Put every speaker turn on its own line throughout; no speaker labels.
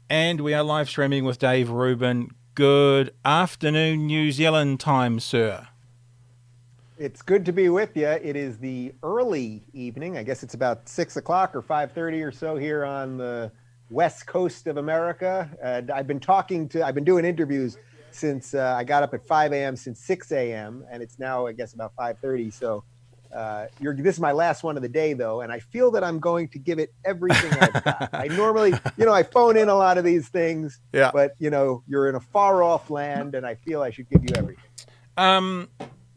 And we are live streaming with Dave Rubin. Good afternoon, New Zealand time, sir.
It's good to be with you. It is the early evening. I guess it's about 6 o'clock or 5:30 or so here on the west coast of America. And I've been doing interviews since I got up at 5 a.m. since 6 a.m. and it's now I guess about 5:30. So this is my last one of the day though, and I feel that I'm going to give it everything I've got. I normally, I phone in a lot of these things,
Yeah.
but you're in a far off land, and I feel I should give you everything.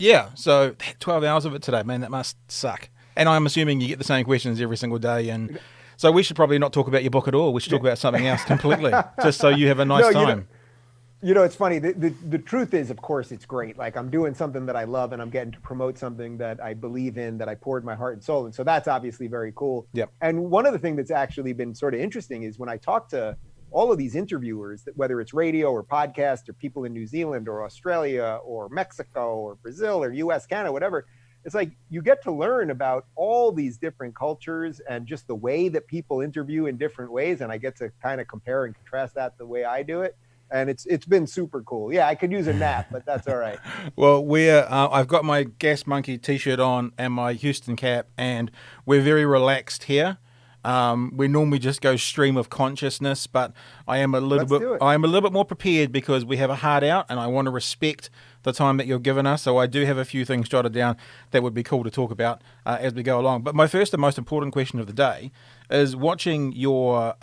Yeah, so 12 hours of it today, man, that must suck. And I'm assuming you get the same questions every single day. And so we should probably not talk about your book at all. We should talk about something else completely, just so you have a nice time.
It's funny. The truth is, of course, it's great. Like, I'm doing something that I love, and I'm getting to promote something that I believe in, that I poured my heart and soul in. So that's obviously very cool.
Yep.
And one of the things that's actually been sort of interesting is when I talk to all of these interviewers, that whether it's radio or podcast or people in New Zealand or Australia or Mexico or Brazil or US, Canada, whatever, it's like you get to learn about all these different cultures and just the way that people interview in different ways. And I get to kind of compare and contrast that the way I do it. And it's been super cool. Yeah, I could use a nap, but that's all right.
Well, I've got my Gas Monkey T-shirt on and my Houston cap, and we're very relaxed here. We normally just go stream of consciousness, but I am a little bit more prepared because we have a hard out, and I want to respect the time that you've given us. So I do have a few things jotted down that would be cool to talk about as we go along. But my first and most important question of the day is watching your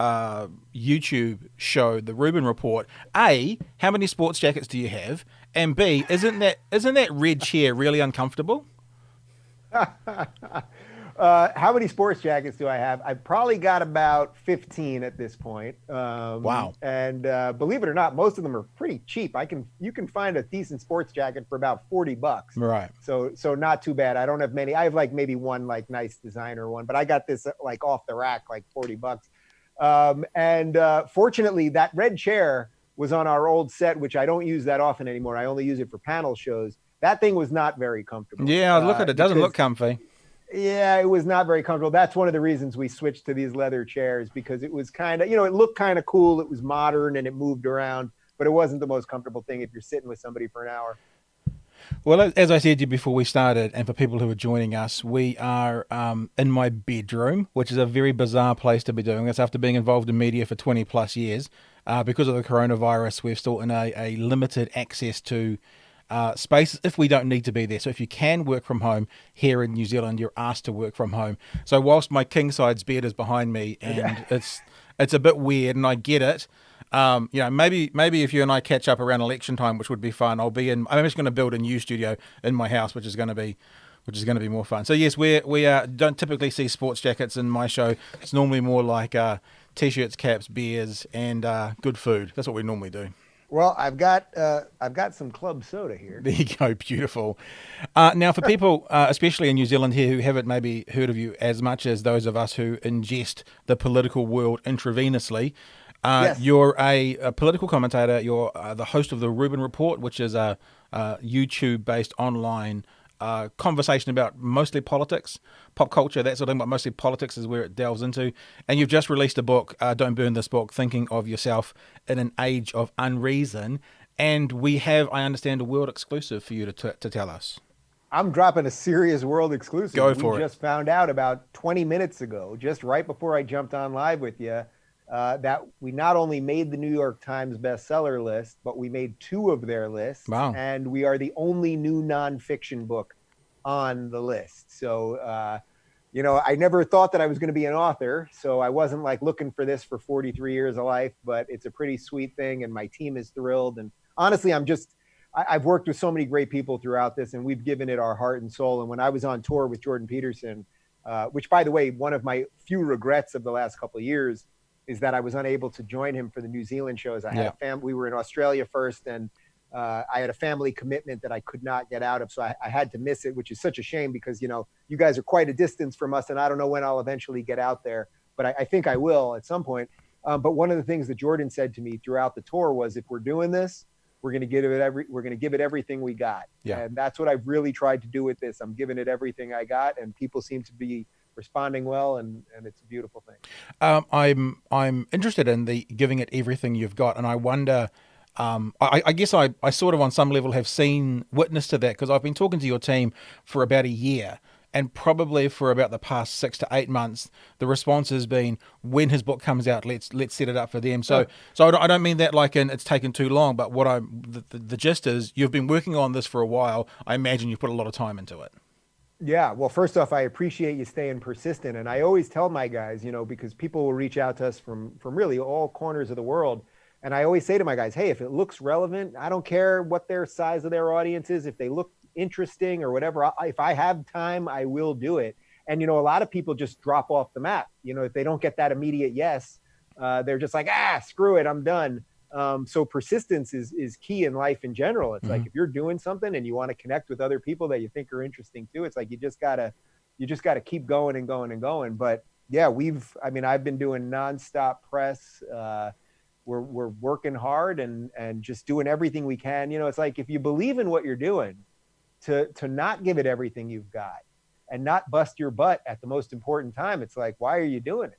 YouTube show, the Rubin Report. A, how many sports jackets do you have? And B, isn't that red chair really uncomfortable?
How many sports jackets do I have? I've probably got about 15 at this point.
Wow.
And believe it or not, most of them are pretty cheap. You can find a decent sports jacket for about $40.
Right.
So not too bad. I don't have many. I have like maybe one like nice designer one, but I got this like off the rack, like $40. Fortunately, that red chair was on our old set, which I don't use that often anymore. I only use it for panel shows. That thing was not very comfortable.
Yeah, look at it. It doesn't look comfy.
Yeah, it was not very comfortable. That's one of the reasons we switched to these leather chairs, because it was kind of, it looked kind of cool. It was modern and it moved around, but it wasn't the most comfortable thing if you're sitting with somebody for an hour.
Well, as I said to you before we started, and for people who are joining us, we are in my bedroom, which is a very bizarre place to be doing this after being involved in media for 20 plus years. Because of the coronavirus, we're still in a limited access to spaces if we don't need to be there. So if you can work from home here in New Zealand, you're asked to work from home. So whilst my king size bed is behind me and it's a bit weird, and I get it. Maybe if you and I catch up around election time, which would be fun, I'm just going to build a new studio in my house, which is going to be more fun. So yes, we don't typically see sports jackets in my show. It's normally more like t-shirts, caps, beers, and good food. That's what we normally do.
Well, I've got some club soda here.
There you go, beautiful. Now, for people, especially in New Zealand here, who haven't maybe heard of you as much as those of us who ingest the political world intravenously,
Yes.
You're a political commentator. You're the host of the Rubin Report, which is a YouTube-based online conversation about mostly politics, pop culture, that sort of thing, but mostly politics is where it delves into. And you've just released a book, Don't Burn This Book, Thinking of Yourself in an Age of Unreason. And we have, I understand, a world exclusive for you to tell us.
I'm dropping a serious world exclusive.
Go for it.
We just found out about 20 minutes ago, just right before I jumped on live with you, that we not only made the New York Times bestseller list, but we made 2 of their lists.
Wow.
And we are the only new nonfiction book on the list. So, I never thought that I was going to be an author. So I wasn't like looking for this for 43 years of life, but it's a pretty sweet thing. And my team is thrilled. And honestly, I've worked with so many great people throughout this, and we've given it our heart and soul. And when I was on tour with Jordan Peterson, which, by the way, one of my few regrets of the last couple of years is that I was unable to join him for the New Zealand shows. I had a family. We were in Australia first, and I had a family commitment that I could not get out of. So I had to miss it, which is such a shame because, you guys are quite a distance from us, and I don't know when I'll eventually get out there, but I think I will at some point. But one of the things that Jordan said to me throughout the tour was, if we're doing this, we're going to give it everything we got.
Yeah.
And that's what I've really tried to do with this. I'm giving it everything I got, and people seem to be responding well, and it's a beautiful thing.
I'm interested in the giving it everything you've got, and I wonder. I guess I sort of on some level have seen witness to that because I've been talking to your team for about a year, and probably for about the past 6 to 8 months, the response has been when his book comes out, let's set it up for them. So
Huh.
so I don't mean that like in it's taken too long, but what the gist is you've been working on this for a while. I imagine you've put a lot of time into it.
Yeah, well, first off, I appreciate you staying persistent, and I always tell my guys, because people will reach out to us from really all corners of the world, and I always say to my guys, hey, if it looks relevant, I don't care what their size of their audience is. If they look interesting or whatever, if I have time, I will do it. And a lot of people just drop off the map. If they don't get that immediate yes, they're just like, screw it, I'm done. So persistence is key in life in general. It's like if you're doing something and you want to connect with other people that you think are interesting too, it's like you just gotta keep going and going and going. But yeah, I've been doing nonstop press. We're working hard and just doing everything we can. It's like if you believe in what you're doing, to not give it everything you've got and not bust your butt at the most important time. It's like, why are you doing it?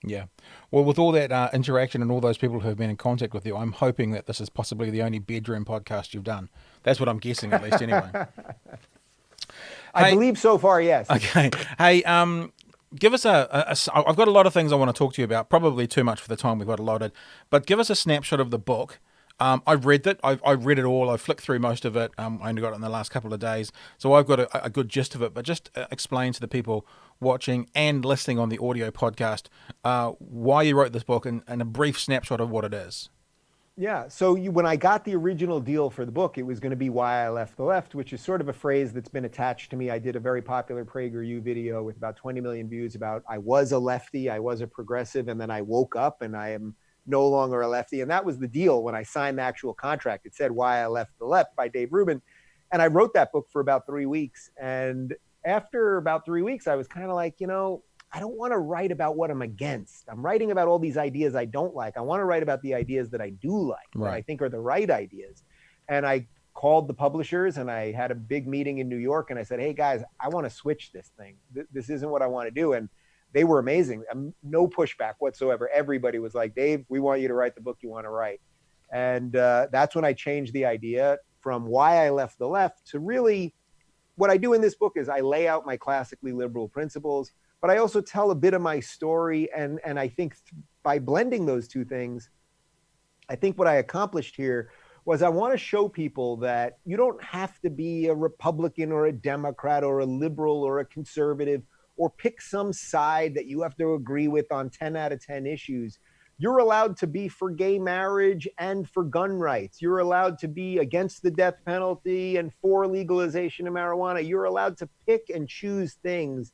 Yeah. Well, with all that interaction and all those people who have been in contact with you, I'm hoping that this is possibly the only bedroom podcast you've done. That's what I'm guessing, at least, anyway.
I believe so far, yes.
Okay. Hey, give us I've got a lot of things I want to talk to you about, probably too much for the time we've got allotted, but give us a snapshot of the book. I've read it. I've read it all. I've flicked through most of it. I only got it in the last couple of days, so I've got a good gist of it. But just explain to the people watching and listening on the audio podcast why you wrote this book and a brief snapshot of what it is.
Yeah. So when I got the original deal for the book, it was going to be Why I Left the Left, which is sort of a phrase that's been attached to me. I did a very popular PragerU video with about 20 million views about I was a lefty, I was a progressive, and then I woke up and I am no longer a lefty. And that was the deal when I signed the actual contract. It said Why I Left the Left by Dave Rubin. And I wrote that book for about 3 weeks. And after about 3 weeks, I was kind of like, I don't want to write about what I'm against. I'm writing about all these ideas I don't like. I want to write about the ideas that I do like,
Right.
that I think are the right ideas. And I called the publishers and I had a big meeting in New York and I said, hey guys, I want to switch this thing. This isn't what I want to do. And they were amazing. No pushback whatsoever. Everybody was like, Dave, we want you to write the book you want to write. And that's when I changed the idea from Why I Left the Left to really what I do in this book is I lay out my classically liberal principles, but I also tell a bit of my story. And I think by blending those two things, I think what I accomplished here was I want to show people that you don't have to be a Republican or a Democrat or a liberal or a conservative or pick some side that you have to agree with on 10 out of 10 issues. You're allowed to be for gay marriage and for gun rights. You're allowed to be against the death penalty and for legalization of marijuana. You're allowed to pick and choose things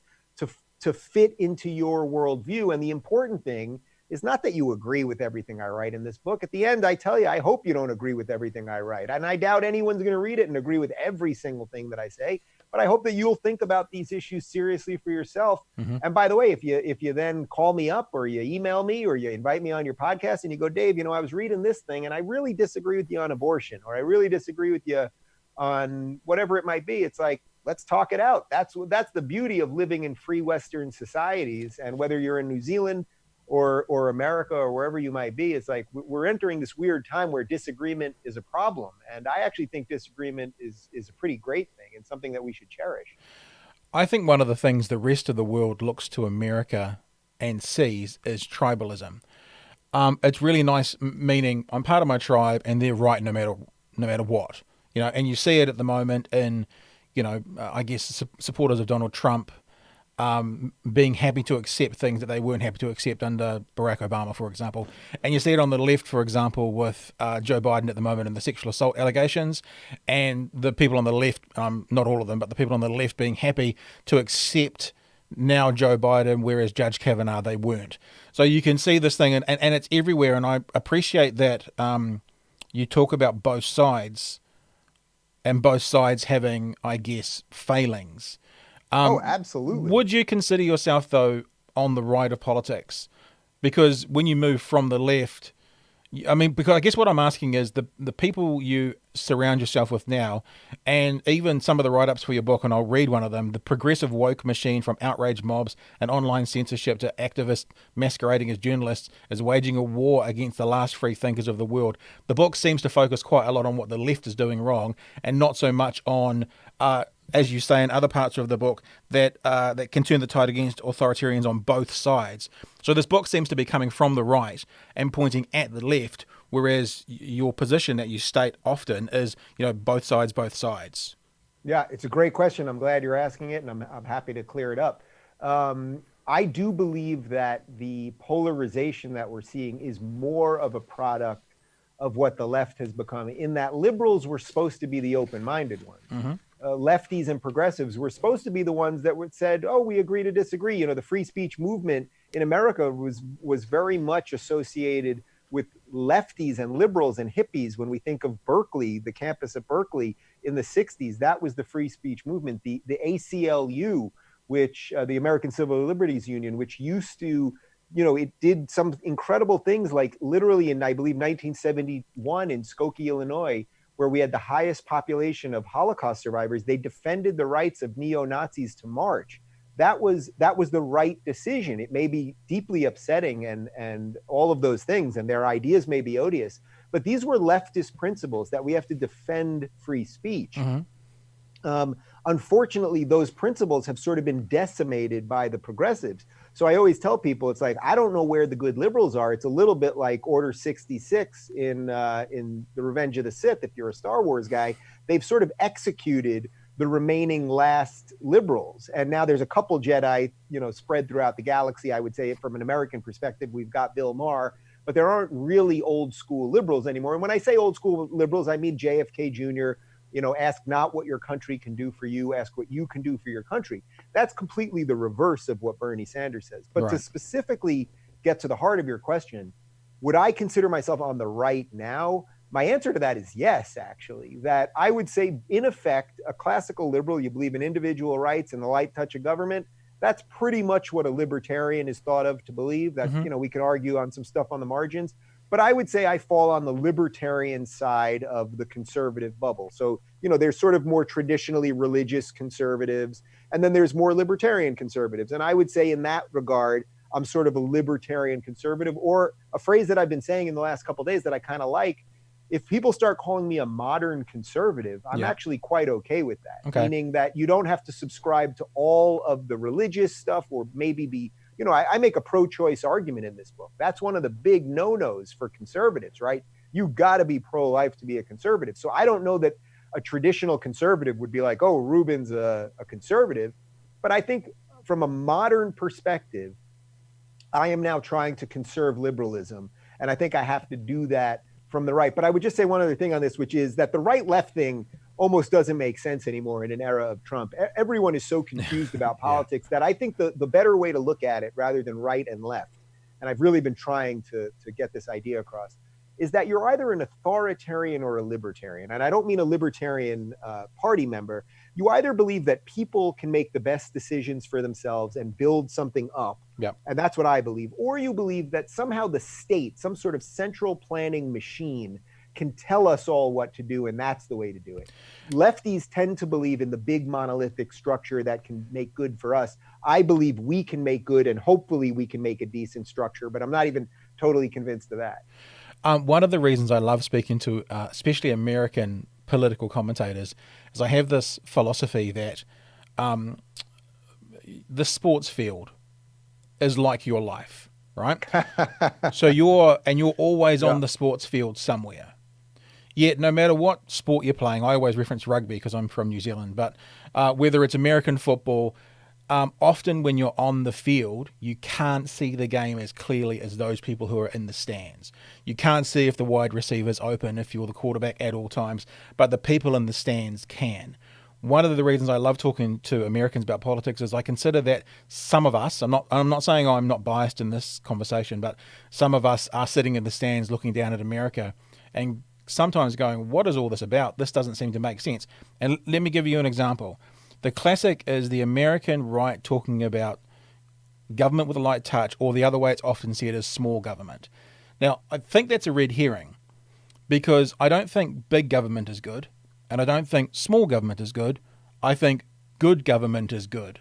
to fit into your worldview. And the important thing is not that you agree with everything I write in this book. At the end, I tell you, I hope you don't agree with everything I write. And I doubt anyone's going to read it and agree with every single thing that I say. But I hope that you'll think about these issues seriously for yourself.
Mm-hmm.
And by the way, if you then call me up or you email me or you invite me on your podcast and you go, Dave, I was reading this thing and I really disagree with you on abortion, or I really disagree with you on whatever it might be. It's like, let's talk it out. That's the beauty of living in free Western societies. And whether you're in New Zealand or America or wherever you might be, it's like we're entering this weird time where disagreement is a problem. And I actually think disagreement is a pretty great thing and something that we should cherish.
I think one of the things the rest of the world looks to America and sees is tribalism. It's really nice, meaning I'm part of my tribe and they're right no matter what. And you see it at the moment in, I guess supporters of Donald Trump being happy to accept things that they weren't happy to accept under Barack Obama, for example. And you see it on the left, for example, with Joe Biden at the moment and the sexual assault allegations, and the people on the left, not all of them, but the people on the left being happy to accept now Joe Biden, whereas Judge Kavanaugh, they weren't. So you can see this thing, and it's everywhere, and I appreciate that you talk about both sides, and both sides having, I guess, failings.
Absolutely.
Would you consider yourself, though, on the right of politics? Because when you move from the left, I mean, because I guess what I'm asking is the people you surround yourself with now, and even some of the write ups for your book, and I'll read one of them: the progressive woke machine, from outrage mobs and online censorship to activists masquerading as journalists, is waging a war against the last free thinkers of the world. The book seems to focus quite a lot on what the left is doing wrong, and not so much on, as you say in other parts of the book, that can turn the tide against authoritarians on both sides. So this book seems to be coming from the right and pointing at the left, whereas your position that you state often is, both sides, both sides.
Yeah, it's a great question. I'm glad you're asking it, and I'm happy to clear it up. I do believe that the polarization that we're seeing is more of a product of what the left has become, in that liberals were supposed to be the open-minded ones.
Mm-hmm.
Lefties and progressives were supposed to be the ones that said, "Oh, we agree to disagree." The free speech movement in America was very much associated with lefties and liberals and hippies. When we think of Berkeley, the campus of Berkeley in the 60s, that was the free speech movement. The ACLU, which the American Civil Liberties Union, which used to, it did some incredible things, like literally in, I believe, 1971 in Skokie, Illinois, where we had the highest population of Holocaust survivors. They defended the rights of neo-Nazis to march. That was the right decision. It may be deeply upsetting and all of those things, and their ideas may be odious, but these were leftist principles that we have to defend free speech.
Mm-hmm.
Unfortunately, those principles have sort of been decimated by the progressives. So I always tell people, it's like, I don't know where the good liberals are. It's a little bit like Order 66 in The Revenge of the Sith. If you're a Star Wars guy, they've sort of executed the remaining last liberals. And now there's a couple Jedi, spread throughout the galaxy. I would say, from an American perspective, we've got Bill Maher, but there aren't really old school liberals anymore. And when I say old school liberals, I mean JFK Jr., ask not what your country can do for you, ask what you can do for your country. That's completely the reverse of what Bernie Sanders says. But
Right.
To specifically get to the heart of your question, would I consider myself on the right now? My answer to that is yes, actually. That I would say, in effect, a classical liberal, you believe in individual rights and the light touch of government. That's pretty much what a libertarian is thought of to believe. That,
Mm-hmm.
we can argue on some stuff on the margins. But I would say I fall on the libertarian side of the conservative bubble. So, there's sort of more traditionally religious conservatives, and then there's more libertarian conservatives. And I would say, in that regard, I'm sort of a libertarian conservative, or a phrase that I've been saying in the last couple of days that I kind of like. If people start calling me a modern conservative, I'm actually quite okay with that.
Okay.
Meaning that you don't have to subscribe to all of the religious stuff, or maybe be, I make a pro-choice argument in this book. That's one of the big no-nos for conservatives, right? You've got to be pro-life to be a conservative. So I don't know that a traditional conservative would be like, "Oh, Rubin's a conservative." But I think from a modern perspective, I am now trying to conserve liberalism. And I think I have to do that from the right. But I would just say one other thing on this, which is that the right-left thing almost doesn't make sense anymore in an era of Trump. Everyone is so confused about politics that I think the better way to look at it, rather than right and left, and I've really been trying to get this idea across, is that you're either an authoritarian or a libertarian. And I don't mean a libertarian party member. You either believe that people can make the best decisions for themselves and build something up.
Yep.
And that's what I believe. Or you believe that somehow the state, some sort of central planning machine, can tell us all what to do, and that's the way to do it. Lefties tend to believe in the big monolithic structure that can make good for us. I believe we can make good, and hopefully we can make a decent structure, but I'm not even totally convinced of that.
One of the reasons I love speaking to especially American political commentators is I have this philosophy that the sports field is like your life, right? So you're always on the sports field somewhere. Yet no matter what sport you're playing, I always reference rugby because I'm from New Zealand, but whether it's American football, often when you're on the field, you can't see the game as clearly as those people who are in the stands. You can't see if the wide receiver's open, if you're the quarterback at all times, but the people in the stands can. One of the reasons I love talking to Americans about politics is I consider that some of us, I'm not saying I'm not biased in this conversation, but some of us are sitting in the stands looking down at America and sometimes going, what is all this about? This doesn't seem to make sense. And let me give you an example. The classic is the American right talking about government with a light touch, or the other way it's often said is small government. Now, I think that's a red herring because I don't think big government is good and I don't think small government is good. I think good government is good.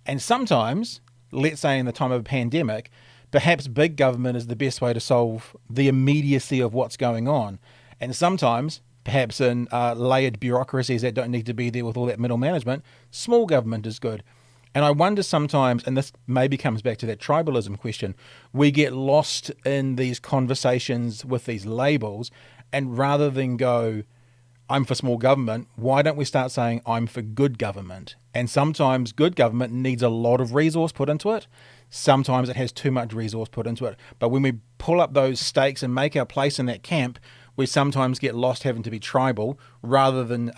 And sometimes, let's say in the time of a pandemic, perhaps big government is the best way to solve the immediacy of what's going on. And sometimes, perhaps in layered bureaucracies that don't need to be there with all that middle management, small government is good. And I wonder sometimes, and this maybe comes back to that tribalism question, we get lost in these conversations with these labels, and rather than go, I'm for small government, why don't we start saying I'm for good government? And sometimes good government needs a lot of resource put into it. Sometimes it has too much resource put into it. But when we pull up those stakes and make our place in that camp, we sometimes get lost having to be tribal rather than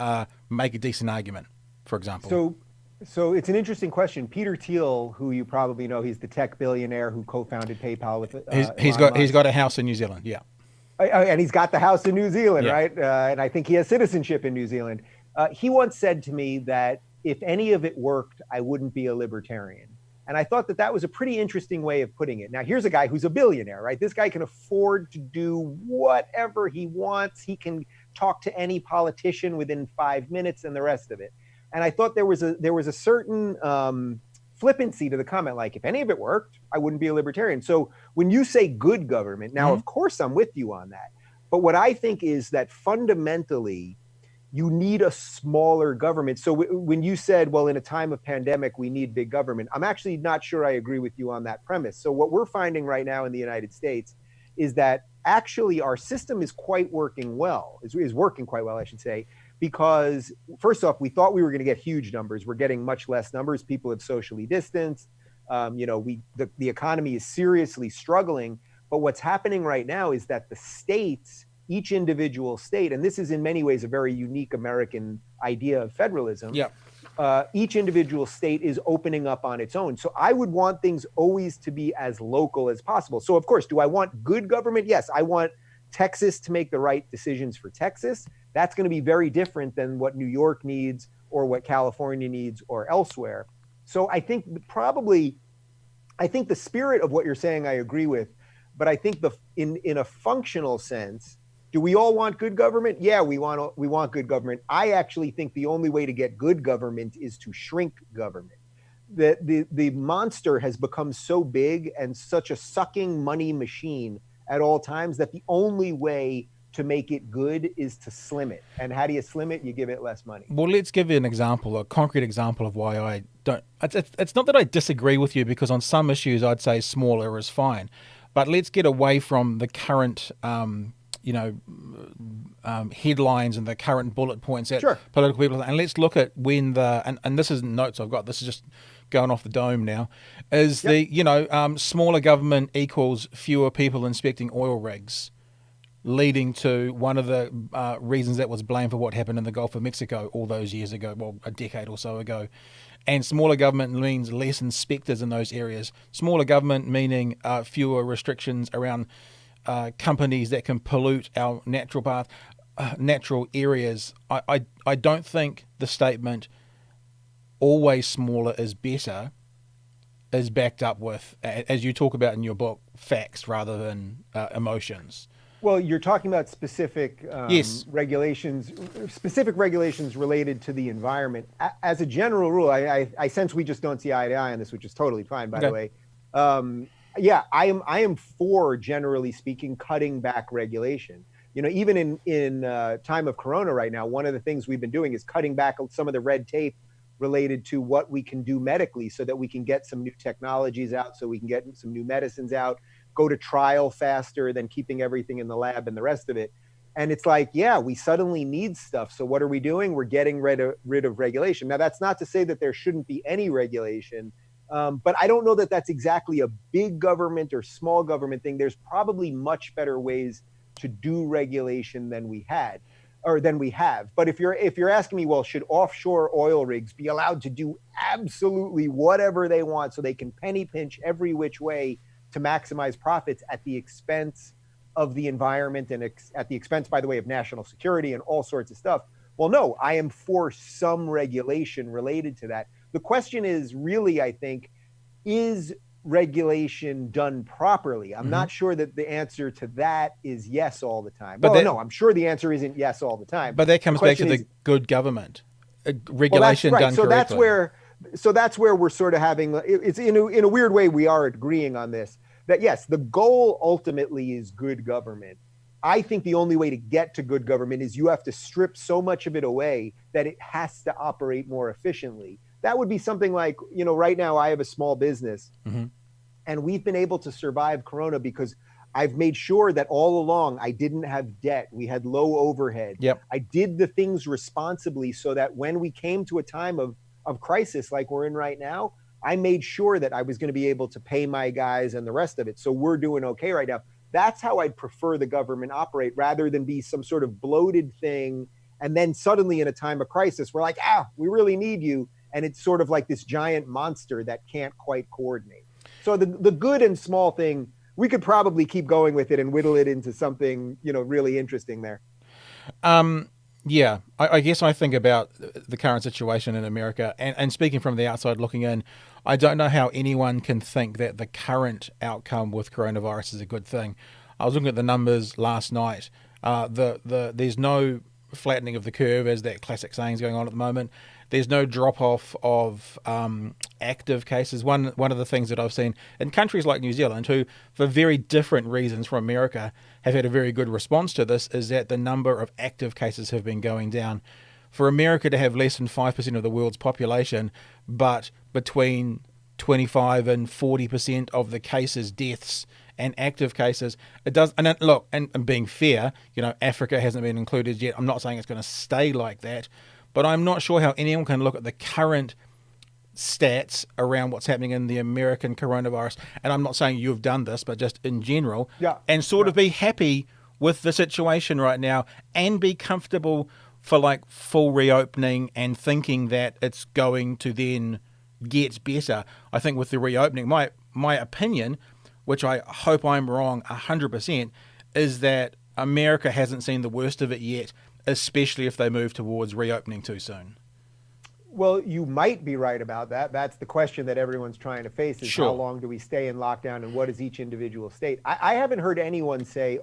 make a decent argument, for example.
So it's an interesting question. Peter Thiel, who you probably know, he's the tech billionaire who co-founded PayPal with
He's got a house in New Zealand, yeah.
And he's got the house in New Zealand,
Yeah.
right? And I think he has citizenship in New Zealand. He once said to me that if any of it worked, I wouldn't be a libertarian. And I thought that that was a pretty interesting way of putting it. Now, here's a guy who's a billionaire, right? This guy can afford to do whatever he wants. He can talk to any politician within 5 minutes and the rest of it. And I thought there was a certain flippancy to the comment, like if any of it worked, I wouldn't be a libertarian. So when you say good government, now, of course, I'm with you on that. But what I think is that fundamentally, you need a smaller government. So when you said, well, in a time of pandemic, we need big government, I'm actually not sure I agree with you on that premise. So what we're finding right now in the United States is that actually our system is working quite well, I should say, because first off, we thought we were going to get huge numbers. We're getting much less numbers. People have socially distanced. The economy is seriously struggling. But what's happening right now is that the states, each individual state, and this is in many ways a very unique American idea of federalism.
Yeah.
Each individual state is opening up on its own. So I would want things always to be as local as possible. So of course, do I want good government? Yes, I want Texas to make the right decisions for Texas. That's going to be very different than what New York needs or what California needs or elsewhere. So I think the spirit of what you're saying, I agree with, but I think in a functional sense, do we all want good government? Yeah, we want good government. I actually think the only way to get good government is to shrink government. The monster has become so big and such a sucking money machine at all times that the only way to make it good is to slim it. And how do you slim it? You give it less money.
Well, let's give you an example, a concrete example of why I don't. It's not that I disagree with you, because on some issues I'd say smaller is fine, but let's get away from the current, headlines and the current bullet points that political people, and let's look at when and this isn't notes I've got. This is just going off the dome now. Is the smaller government equals fewer people inspecting oil rigs, leading to one of the reasons that was blamed for what happened in the Gulf of Mexico all those years ago, well, a decade or so ago. And smaller government means less inspectors in those areas. Smaller government meaning fewer restrictions around companies that can pollute our natural areas. I don't think the statement always smaller is better is backed up with, as you talk about in your book, facts rather than emotions.
Well, you're talking about specific
Yes.
regulations related to the environment. As a general rule, I sense we just don't see eye to eye on this, which is totally fine, by the way. I am for, generally speaking, cutting back regulation. Even in time of Corona right now, one of the things we've been doing is cutting back some of the red tape related to what we can do medically, so that we can get some new technologies out, so we can get some new medicines out, go to trial faster than keeping everything in the lab and the rest of it. And it's like, yeah, we suddenly need stuff. So what are we doing? We're getting rid of regulation. Now, that's not to say that there shouldn't be any regulation, but I don't know that that's exactly a big government or small government thing. There's probably much better ways to do regulation than we have. But if you're asking me, well, should offshore oil rigs be allowed to do absolutely whatever they want so they can penny pinch every which way to maximize profits at the expense of the environment and at the expense, by the way, of national security and all sorts of stuff? Well, no, I am for some regulation related to that. The question is really, I think, is regulation done properly? I'm
Mm-hmm.
not sure that the answer to that is yes all the time.
But
Well, no, I'm sure the answer isn't yes all the time.
But that
The
comes back to
question
the
is,
good government,
well, that's
regulation
right.
done
So
correctly.
that's where we're sort of having, it's in a weird way, we are agreeing on this, that yes, the goal ultimately is good government. I think the only way to get to good government is you have to strip so much of it away that it has to operate more efficiently. That would be something like, right now I have a small business,
Mm-hmm.
and we've been able to survive Corona because I've made sure that all along I didn't have debt. We had low overhead.
Yep.
I did the things responsibly so that when we came to a time of crisis like we're in right now, I made sure that I was going to be able to pay my guys and the rest of it. So we're doing okay right now. That's how I'd prefer the government operate, rather than be some sort of bloated thing. And then suddenly in a time of crisis, we're like, we really need you. And it's sort of like this giant monster that can't quite coordinate. So the good and small thing, we could probably keep going with it and whittle it into something, really interesting there.
Yeah, I guess I think about the current situation in America, and speaking from the outside looking in, I don't know how anyone can think that the current outcome with coronavirus is a good thing. I was looking at the numbers last night. There's no flattening of the curve, as that classic saying is going on at the moment. There's no drop off of active cases. One of the things that I've seen in countries like New Zealand, who for very different reasons from America have had a very good response to this, is that the number of active cases have been going down. For America to have less than 5% of the world's population, but between 25 and 40% of the cases, deaths, and active cases, it does. And look, and being fair, Africa hasn't been included yet. I'm not saying it's going to stay like that, but I'm not sure how anyone can look at the current stats around what's happening in the American coronavirus, and I'm not saying you've done this, but just in general, and sort of be happy with the situation right now and be comfortable for like full reopening and thinking that it's going to then get better. I think with the reopening, my opinion, which I hope I'm wrong 100%, is that America hasn't seen the worst of it yet, especially if they move towards reopening too soon.
Well, you might be right about that. That's the question that everyone's trying to face, is
Sure.
how long do we stay in lockdown and what is each individual state? I haven't heard anyone say,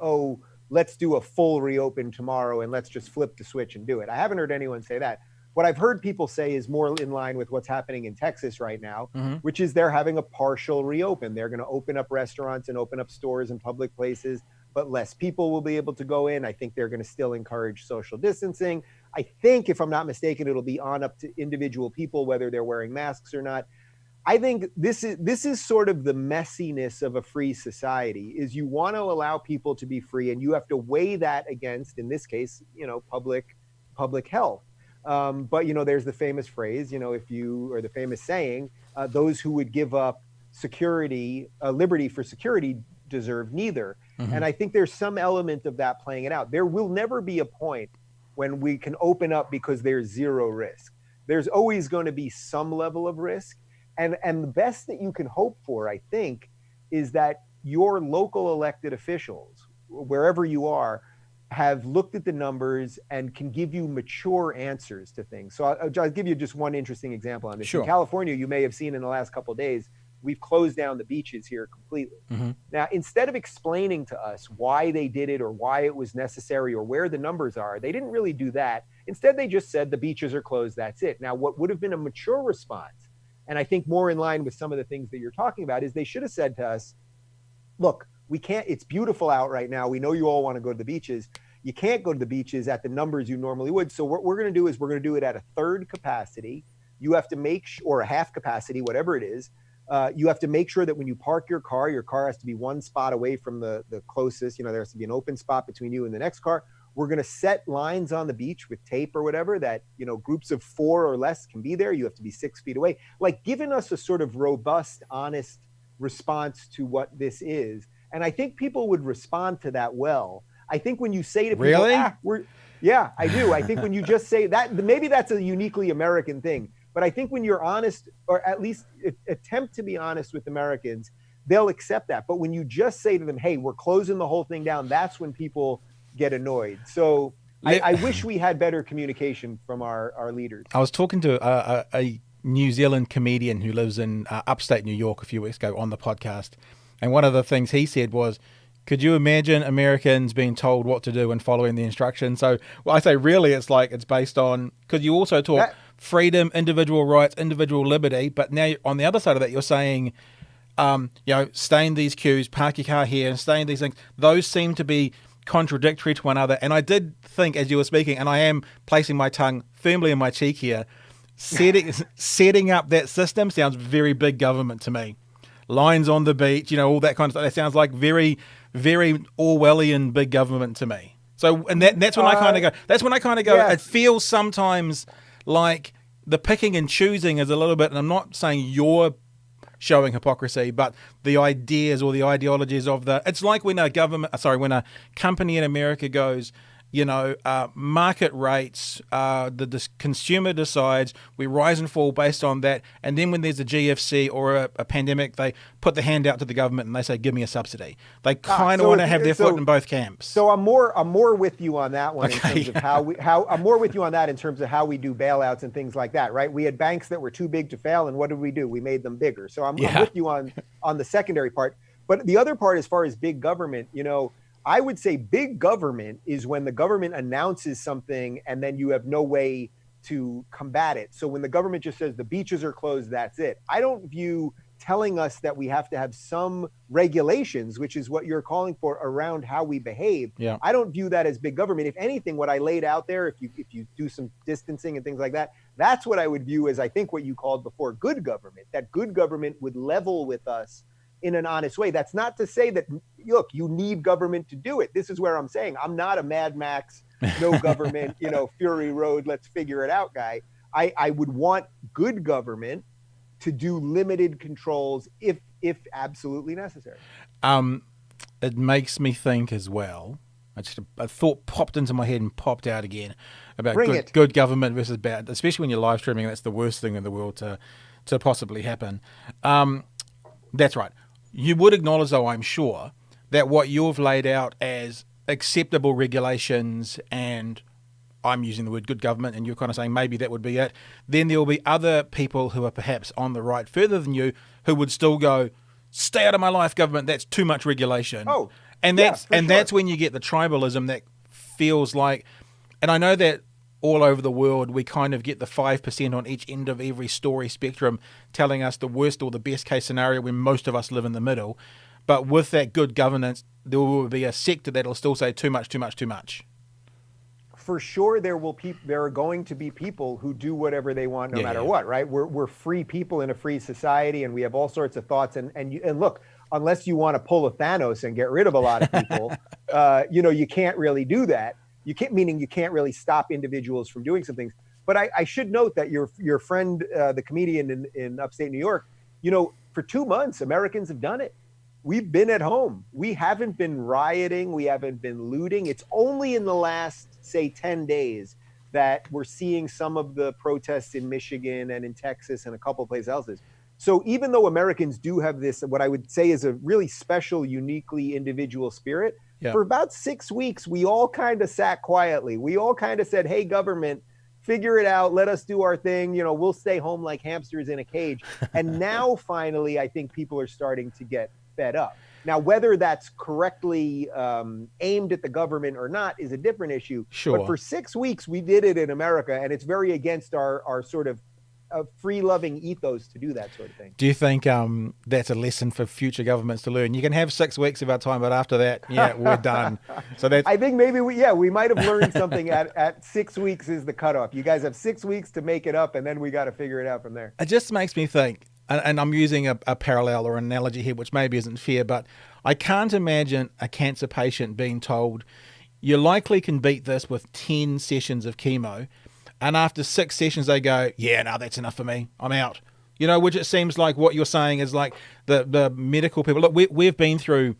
let's do a full reopen tomorrow and let's just flip the switch and do it. I haven't heard anyone say that. What I've heard people say is more in line with what's happening in Texas right now, which is they're having a partial reopen. They're going to open up restaurants and open up stores and public places, but less people will be able to go in. I think they're going to still encourage social distancing. I think, if I'm not mistaken, it'll be on up to individual people, whether they're wearing masks or not. I think this is sort of the messiness of a free society, is you want to allow people to be free, and you have to weigh that against, in this case, public health. But there's the famous phrase, or the famous saying, those who would give up liberty for security deserve neither.
Mm-hmm.
And I think there's some element of that playing it out. There will never be a point when we can open up because there's zero risk. There's always going to be some level of risk. And the best that you can hope for, I think, is that your local elected officials, wherever you are, have looked at the numbers and can give you mature answers to things. So I'll give you just one interesting example on this.
Sure.
In California, you may have seen in the last couple of days, we've closed down the beaches here completely.
Mm-hmm.
Now, instead of explaining to us why they did it or why it was necessary or where the numbers are, they didn't really do that. Instead, they just said the beaches are closed, that's it. Now, what would have been a mature response, and I think more in line with some of the things that you're talking about, is they should have said to us, look, we can't, it's beautiful out right now. We know you all want to go to the beaches. You can't go to the beaches at the numbers you normally would. So what we're going to do is we're going to do it at a third capacity. You have to or a half capacity, whatever it is. You have to make sure that when you park your car has to be one spot away from the closest, there has to be an open spot between you and the next car. We're going to set lines on the beach with tape or whatever that, groups of 4 or less can be there. You have to be 6 feet away, like giving us a sort of robust, honest response to what this is. And I think people would respond to that well. I think when you say to people,
really?
Yeah, I do. I think when you just say that, maybe that's a uniquely American thing. But I think when you're honest, or at least attempt to be honest with Americans, they'll accept that. But when you just say to them, hey, we're closing the whole thing down, that's when people get annoyed. So I wish we had better communication from our leaders.
I was talking to a New Zealand comedian who lives in upstate New York a few weeks ago on the podcast. And one of the things he said was, could you imagine Americans being told what to do and following the instructions? So, well, I say really it's like it's based on, because you also talk freedom, individual rights, individual liberty. But now on the other side of that, you're saying, stay in these queues, park your car here, and stay in these things. Those seem to be contradictory to one another. And I did think as you were speaking, and I am placing my tongue firmly in my cheek here, setting up that system sounds very big government to me. Lines on the beach, all that kind of stuff. That sounds like very, very Orwellian big government to me. So, and that's when I kind of go. That's when I kind of go. Yeah. It feels sometimes like the picking and choosing is a little bit. And I'm not saying you're showing hypocrisy, but the ideas or the ideologies of it's like when when a company in America goes, market rates, the consumer decides, we rise and fall based on that. And then when there's a GFC or a pandemic, they put the hand out to the government and they say, give me a subsidy. They kind of want to have their foot in both camps.
So I'm more with you on that one in terms of how I'm more with you on that in terms of how we do bailouts and things like that, right? We had banks that were too big to fail. And what did we do? We made them bigger. So I'm with you on the secondary part. But the other part, as far as big government, I would say big government is when the government announces something and then you have no way to combat it. So when the government just says the beaches are closed, that's it. I don't view telling us that we have to have some regulations, which is what you're calling for, around how we behave.
Yeah.
I don't view that as big government. If anything, what I laid out there, if you do some distancing and things like that, that's what I would view as, I think, what you called before good government. That good government would level with us in an honest way. That's not to say that, look, you need government to do it. This is where I'm saying I'm not a Mad Max, no government, Fury Road, let's figure it out guy. I would want good government to do limited controls if absolutely necessary.
It makes me think as well. A thought popped into my head and popped out again about good government versus bad, especially when you're live streaming. That's the worst thing in the world to possibly happen. That's right. You would acknowledge, though, I'm sure, that what you've laid out as acceptable regulations, and I'm using the word good government, and you're kind of saying maybe that would be it, then there will be other people who are perhaps on the right further than you who would still go, stay out of my life, government, that's too much regulation.
Oh,
that's when you get the tribalism that feels like, and I know that all over the world, we kind of get the 5% on each end of every story spectrum telling us the worst or the best case scenario when most of us live in the middle. But with that good governance, there will be a sector that will still say too much, too much, too much.
For sure, there are going to be people who do whatever they want no matter what, right? We're free people in a free society, and we have all sorts of thoughts. And look, unless you want to pull a Thanos and get rid of a lot of people, you can't really do that. You can't really stop individuals from doing some things. But I should note that your friend, the comedian in upstate New York, for 2 months, Americans have done it. We've been at home. We haven't been rioting. We haven't been looting. It's only in the last, say, 10 days that we're seeing some of the protests in Michigan and in Texas and a couple of places else. So even though Americans do have this, what I would say is a really special, uniquely individual spirit, for about 6 weeks, we all kind of sat quietly. We all kind of said, hey, government, figure it out. Let us do our thing. We'll stay home like hamsters in a cage. And now, finally, I think people are starting to get fed up. Now, whether that's correctly aimed at the government or not is a different issue.
Sure.
But for 6 weeks, we did it in America, and it's very against our sort of free-loving ethos to do that sort of thing.
Do you think that's a lesson for future governments to learn? You can have 6 weeks of our time, but after that, we're done. So I
think maybe we might have learned something at 6 weeks is the cutoff. You guys have 6 weeks to make it up, and then we got to figure it out from there.
It just makes me think, and I'm using a parallel or an analogy here, which maybe isn't fair, but I can't imagine a cancer patient being told, you likely can beat this with 10 sessions of chemo, and after 6 sessions they go, no, that's enough for me, I'm out. Which it seems like what you're saying is like the medical people. Look, we've been through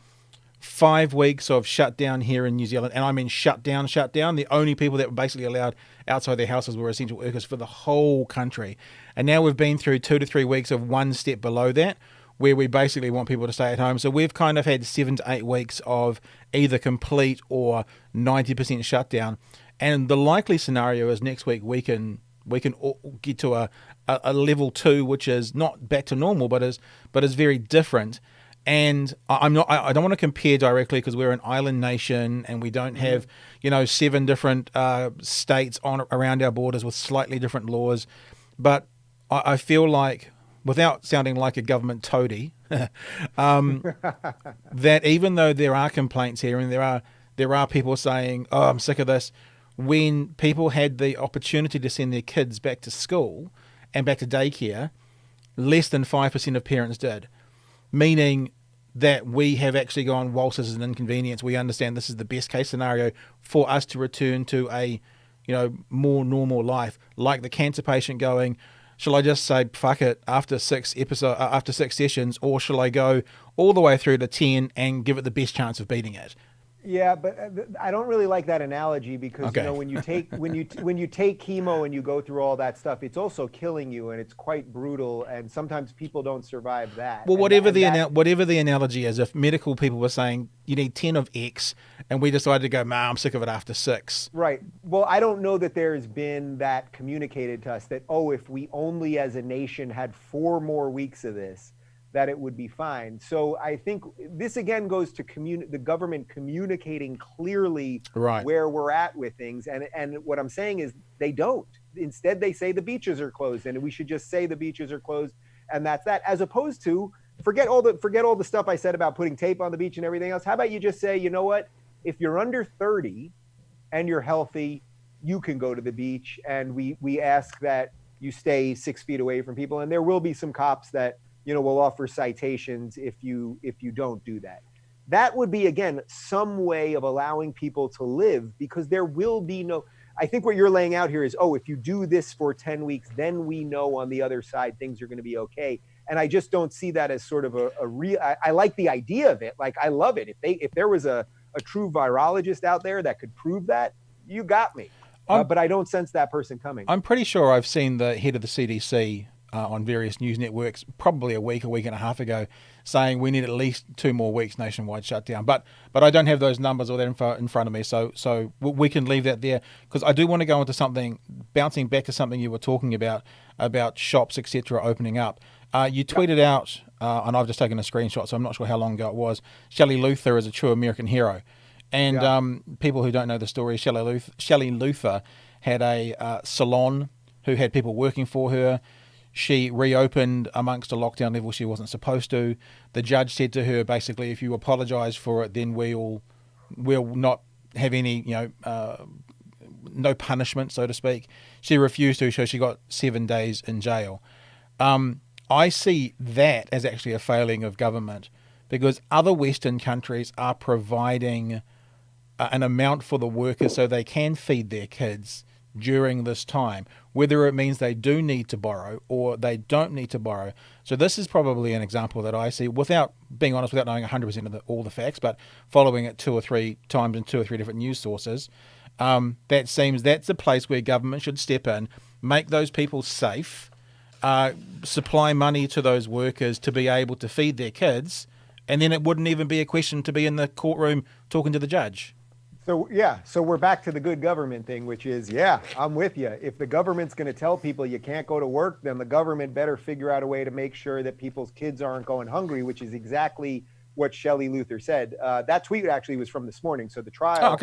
5 weeks of shutdown here in New Zealand, and I mean shutdown. The only people that were basically allowed outside their houses were essential workers for the whole country. And now we've been through 2 to 3 weeks of one step below that, where we basically want people to stay at home. So we've kind of had 7 to 8 weeks of either complete or 90% shutdown. And the likely scenario is next week we can we can get to a level 2, which is not back to normal, but is very different. And I don't want to compare directly because we're an island nation and we don't have, 7 different states around our borders with slightly different laws. But I feel like, without sounding like a government toady, that even though there are complaints here and there are people saying, "Oh, I'm sick of this," when people had the opportunity to send their kids back to school and back to daycare, less than 5% of parents did. Meaning that we have actually gone, whilst this is an inconvenience, we understand this is the best case scenario for us to return to a, more normal life. Like the cancer patient going, shall I just say fuck it after 6 sessions, or shall I go all the way through to 10 and give it the best chance of beating it?
Yeah, but I don't really like that analogy because
Okay.
when you take when you take chemo and you go through all that stuff, it's also killing you, and it's quite brutal. And sometimes people don't survive that.
Well,
And
whatever
that,
whatever the analogy is, if medical people were saying you need 10 of X, and we decided to go, I'm sick of it after 6.
right. Well, I don't know that there's been that communicated to us that, if we only as a nation had 4 more weeks of this, that it would be fine. So I think this again goes to the government communicating clearly
Right.
where we're at with things. And what I'm saying is they don't. Instead, they say the beaches are closed, and we should just say the beaches are closed, and that's that. As opposed to forget all the stuff I said about putting tape on the beach and everything else. How about you just say, you know what? If you're under 30 and you're healthy, you can go to the beach, and we ask that you stay 6 feet away from people, and there will be some cops that will offer citations if you don't do that. That would be, again, some way of allowing people to live, because there will be no, I think what you're laying out here is, if you do this for 10 weeks, then we know on the other side things are going to be okay. And I just don't see that as sort of a real, I like the idea of it. Like, I love it. If there was a true virologist out there that could prove that, you got me. But I don't sense that person coming.
I'm pretty sure I've seen the head of the CDC on various news networks probably a week and a half ago saying we need at least 2 more weeks nationwide shutdown. But I don't have those numbers or that info in front of me, so we can leave that there, because I do want to go into something, bouncing back to something you were talking about shops, etc., opening up. You tweeted out, and I've just taken a screenshot, so I'm not sure how long ago it was, Shelly Luth is a true American hero. And people who don't know the story, Shelly Luth had a salon who had people working for her. She reopened amongst a lockdown level she wasn't supposed to. The judge said to her, basically, if you apologise for it, then we'll not have any, no punishment, so to speak. She refused to, so she got 7 days in jail. I see that as actually a failing of government, because other Western countries are providing an amount for the workers so they can feed their kids during this time, whether it means they do need to borrow or they don't need to borrow. So this is probably an example that I see, without being honest, without knowing 100% of all the facts, but following it 2 or 3 times in 2 or 3 different news sources, that seems that's a place where government should step in, make those people safe, supply money to those workers to be able to feed their kids, and then it wouldn't even be a question to be in the courtroom talking to the judge.
So we're back to the good government thing, which is, I'm with you. If the government's going to tell people you can't go to work, then the government better figure out a way to make sure that people's kids aren't going hungry, which is exactly what Shelly Luth said. That tweet actually was from this morning. So the trial,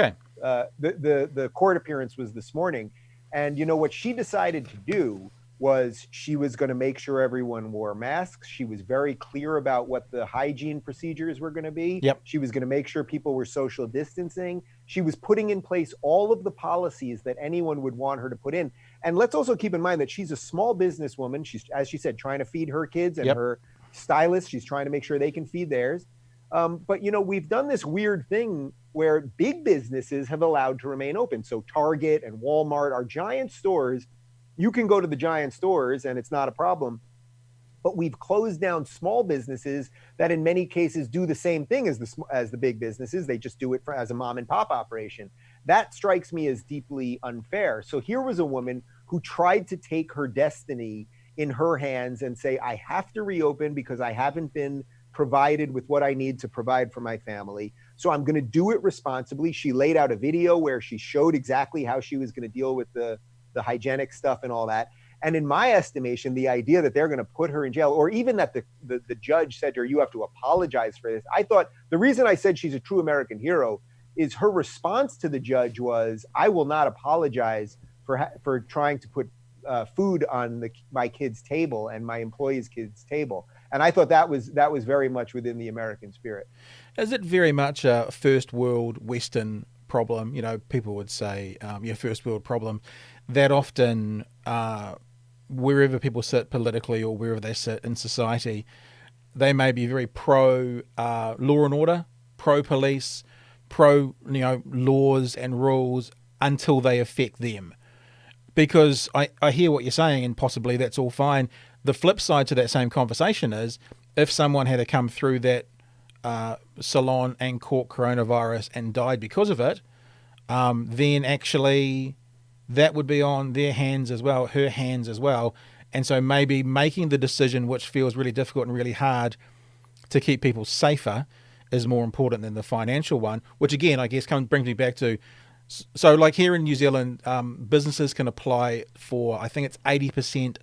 the court appearance was this morning. And what she decided to do was she was going to make sure everyone wore masks. She was very clear about what the hygiene procedures were going to be.
Yep.
She was going to make sure people were social distancing. She was putting in place all of the policies that anyone would want her to put in. And let's also keep in mind that she's a small businesswoman. She's, as she said, trying to feed her kids, and her stylist, she's trying to make sure they can feed theirs. But, we've done this weird thing where big businesses have allowed to remain open. So Target and Walmart are giant stores. You can go to the giant stores and it's not a problem. But we've closed down small businesses that in many cases do the same thing as the big businesses. They just do it as a mom and pop operation. That strikes me as deeply unfair. So here was a woman who tried to take her destiny in her hands and say, I have to reopen because I haven't been provided with what I need to provide for my family. So I'm going to do it responsibly. She laid out a video where she showed exactly how she was going to deal with the the hygienic stuff and all that. And in my estimation, the idea that they're going to put her in jail, or even that the judge said to her, you have to apologize for this. I thought the reason I said she's a true American hero is her response to the judge was, I will not apologize for trying to put food on my kid's table and my employees' kids' table. And I thought that was very much within the American spirit.
Is it very much a first world Western problem? You know, people would say, first world problem. That often, wherever people sit politically or wherever they sit in society, they may be very pro law and order, pro police, pro laws and rules until they affect them. Because I hear what you're saying, and possibly that's all fine. The flip side to that same conversation is, if someone had to come through that salon and caught coronavirus and died because of it, then actually that would be on their hands as well, her hands as well. And so maybe making the decision, which feels really difficult and really hard to keep people safer, is more important than the financial one, which again, I guess brings me back to, so like here in New Zealand, businesses can apply for, I think it's 80%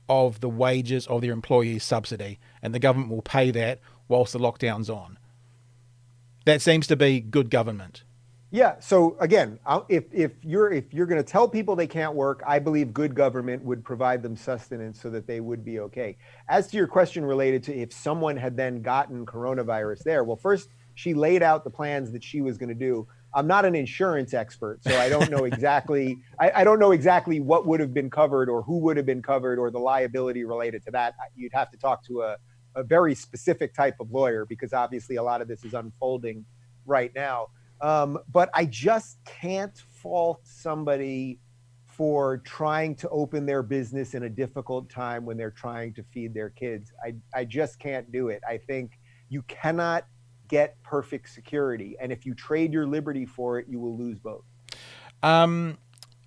of the wages of their employees subsidy, and the government will pay that whilst the lockdown's on. That seems to be good government.
Yeah. So again, if you're going to tell people they can't work, I believe good government would provide them sustenance so that they would be okay. As to your question related to if someone had then gotten coronavirus there, well, first she laid out the plans that she was going to do. I'm not an insurance expert, so I don't know exactly. I don't know exactly what would have been covered or who would have been covered or the liability related to that. You'd have to talk to a very specific type of lawyer, because obviously a lot of this is unfolding right now. But I just can't fault somebody for trying to open their business in a difficult time when they're trying to feed their kids. I just can't do it. I think you cannot get perfect security, and if you trade your liberty for it, you will lose both.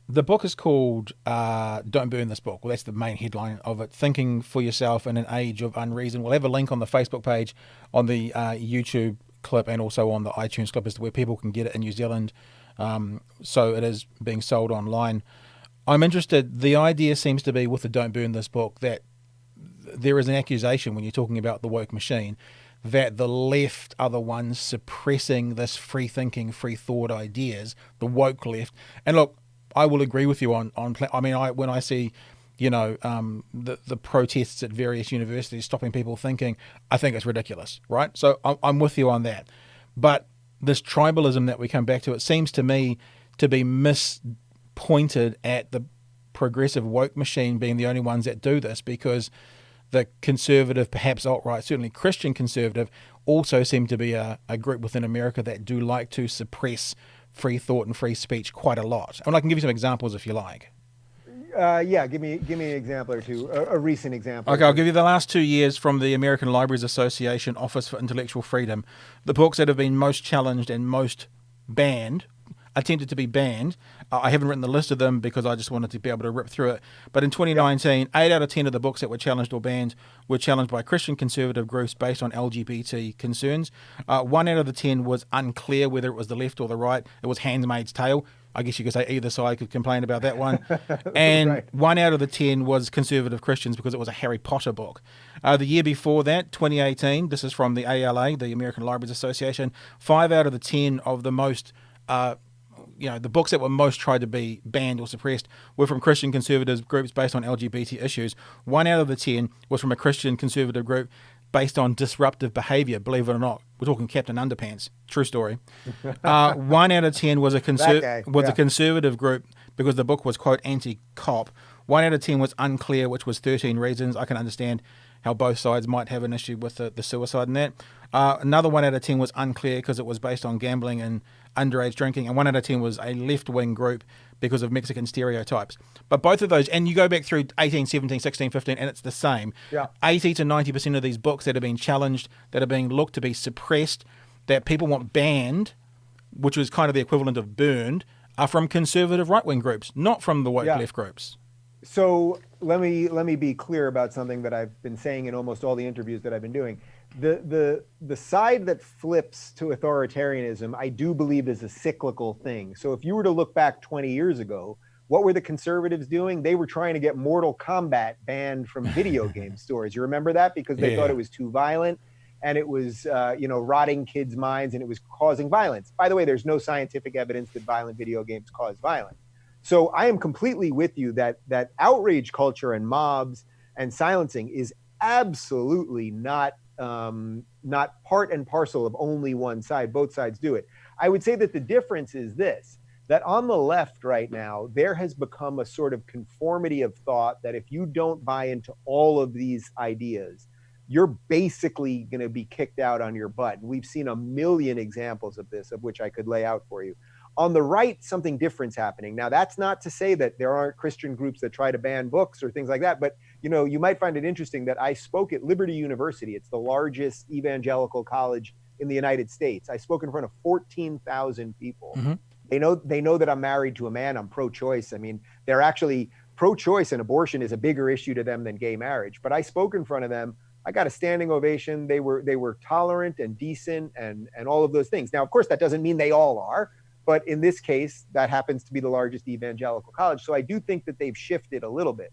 The book is called Don't Burn This Book. Well, that's the main headline of it. Thinking for Yourself in an Age of Unreason. We'll have a link on the Facebook page, on the YouTube clip, and also on the iTunes clip as to where people can get it in New Zealand. So it is being sold online. I'm interested. The idea seems to be with the Don't Burn This Book that there is an accusation when you're talking about the woke machine that the left are the ones suppressing this free thinking, free thought ideas, the woke left. And look, I will agree with you on I mean, when I see, the protests at various universities stopping people thinking, I think it's ridiculous, right? So I'm with you on that. But this tribalism that we come back to, it seems to me to be mispointed at the progressive woke machine being the only ones that do this, because the conservative, perhaps alt-right, certainly Christian conservative, also seem to be a group within America that do like to suppress free thought and free speech quite a lot. And I can give you some examples if you like.
Yeah, give me an example or two, a recent example.
Okay, I'll give you the last 2 years from the American Libraries Association Office for Intellectual Freedom. The books that have been most challenged and most banned, attempted to be banned. I haven't written the list of them because I just wanted to be able to rip through it. But in 2019, 8 out of 10 of the books that were challenged or banned were challenged by Christian conservative groups based on LGBT concerns. 1 out of the 10 was unclear whether it was the left or the right. It was Handmaid's Tale. I guess you could say either side could complain about that one. And right. 1 out of the 10 was conservative Christians because it was a Harry Potter book. The year before that, 2018, this is from the ALA, the American Libraries Association, 5 out of the 10 of the most... the books that were most tried to be banned or suppressed were from Christian conservative groups based on LGBT issues. 1 out of the 10 was from a Christian conservative group based on disruptive behavior, believe it or not. We're talking Captain Underpants. True story. 1 out of 10 was a conservative group because the book was, quote, anti-cop. 1 out of 10 was unclear, which was 13 reasons. I can understand how both sides might have an issue with the suicide and that. Another 1 out of 10 was unclear because it was based on gambling and underage drinking. And 1 out of 10 was a left-wing group because of Mexican stereotypes. But both of those, and you go back through 18, 17, 16, 15, and it's the same. Yeah. 80 to 90% of these books that have been challenged, that are being looked to be suppressed, that people want banned, which was kind of the equivalent of burned, are from conservative right-wing groups, not from the woke left groups.
So let me be clear about something that I've been saying in almost all the interviews that I've been doing. The side that flips to authoritarianism, I do believe, is a cyclical thing. So if you were to look back 20 years ago, What were the conservatives doing? They were trying to get Mortal Kombat banned from video game stores. You remember that? Because they thought it was too violent, and it was, rotting kids' minds, and it was causing violence. By the way, there's no scientific evidence that violent video games cause violence. So I am completely with you that outrage culture and mobs and silencing is absolutely not part and parcel of only one side. Both sides do it. I would say that the difference is this, that on the left right now, there has become a sort of conformity of thought that if you don't buy into all of these ideas, you're basically going to be kicked out on your butt. And we've seen a million examples of this, of which I could lay out for you. On the right, something different's happening. Now, that's not to say that there aren't Christian groups that try to ban books or things like that, but you might find it interesting that I spoke at Liberty University. It's the largest evangelical college in the United States. I spoke in front of 14,000 people. Mm-hmm. They know that I'm married to a man. I'm pro-choice. I mean, they're actually pro-choice, and abortion is a bigger issue to them than gay marriage. But I spoke in front of them. I got a standing ovation. They were tolerant and decent and all of those things. Now, of course, that doesn't mean they all are. But in this case, that happens to be the largest evangelical college. So I do think that they've shifted a little bit.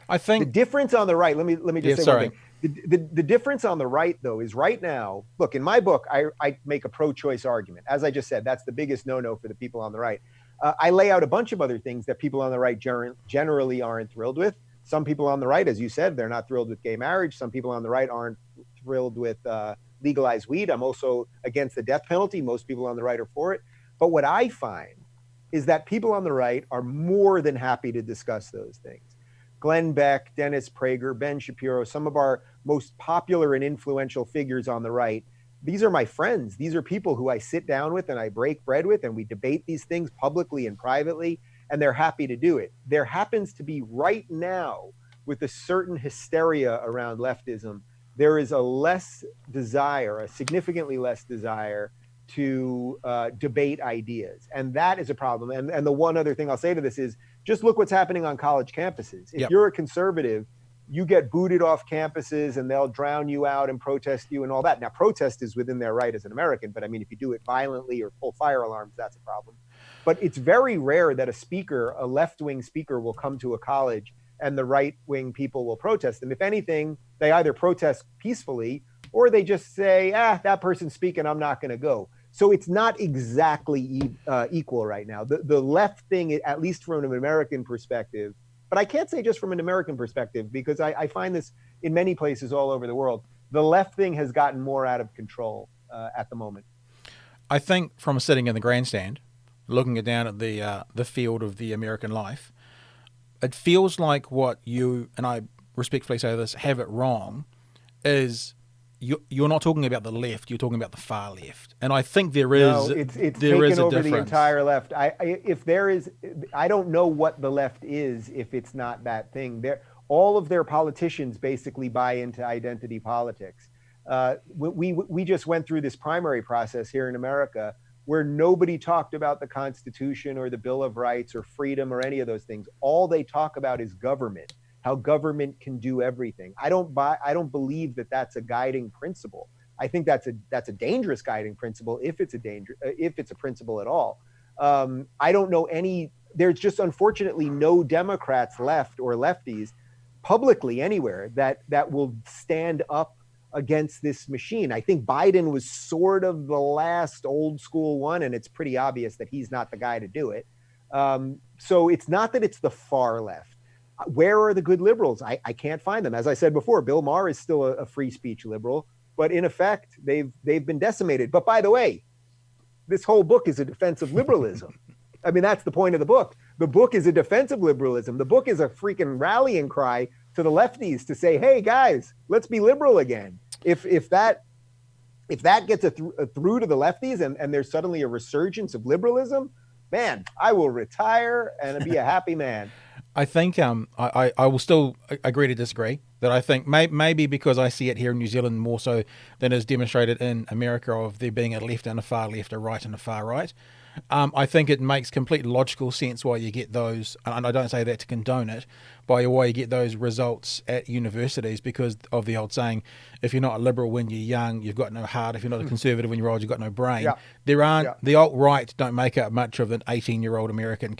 I think
the difference on the right, let me just say one thing. The difference on the right, though, is right now, look, in my book, I make a pro-choice argument. As I just said, that's the biggest no-no for the people on the right. I lay out a bunch of other things that people on the right generally aren't thrilled with. Some people on the right, as you said, they're not thrilled with gay marriage. Some people on the right aren't thrilled with legalized weed. I'm also against the death penalty. Most people on the right are for it. But what I find is that people on the right are more than happy to discuss those things. Glenn Beck, Dennis Prager, Ben Shapiro, some of our most popular and influential figures on the right, these are my friends. These are people who I sit down with and I break bread with, and we debate these things publicly and privately, and they're happy to do it. There happens to be right now, with a certain hysteria around leftism, there is a significantly less desire to debate ideas. And that is a problem. And the one other thing I'll say to this is just look what's happening on college campuses. If you're a conservative, you get booted off campuses and they'll drown you out and protest you and all that. Now, protest is within their right as an American, but I mean, if you do it violently or pull fire alarms, that's a problem. But it's very rare that a left-wing speaker will come to a college and the right-wing people will protest them. If anything, they either protest peacefully or they just say, that person's speaking, I'm not going to go. So it's not exactly equal right now. The left thing, at least from an American perspective, but I can't say just from an American perspective, because I find this in many places all over the world, the left thing has gotten more out of control at the moment.
I think from sitting in the grandstand, looking down at the field of the American life, it feels like what you, and I respectfully say this, have it wrong, is you're not talking about the left, you're talking about the far left. And I think there is
it's
there
taken
is a
over
difference.
The entire left. I don't know what the left is if it's not that thing. All of their politicians basically buy into identity politics. We just went through this primary process here in America where nobody talked about the Constitution or the Bill of Rights or freedom or any of those things. All they talk about is government. How government can do everything. I don't believe that that's a guiding principle. I think that's a dangerous guiding principle if it's a principle at all. I don't know there's just unfortunately no Democrats left or lefties publicly anywhere that will stand up against this machine. I think Biden was sort of the last old school one, and it's pretty obvious that he's not the guy to do it. So it's not that it's the far left. Where are the good liberals? I can't find them. As I said before, Bill Maher is still a free speech liberal, but in effect, they've been decimated. But by the way, this whole book is a defense of liberalism. I mean, that's the point of the book. The book is a defense of liberalism. The book is a freaking rallying cry to the lefties to say, hey, guys, let's be liberal again. If that gets through to the lefties and there's suddenly a resurgence of liberalism, man, I will retire and be a happy man.
I think I will still agree to disagree. That I think maybe because I see it here in New Zealand more so than is demonstrated in America, of there being a left and a far left, a right and a far right. I think it makes complete logical sense why you get those, and I don't say that to condone it, by why you get those results at universities, because of the old saying, if you're not a liberal when you're young, you've got no heart. If you're not a conservative when you're old, you've got no brain.
Yeah,
There aren't,
yeah.
the alt-right don't make up much of an 18-year-old American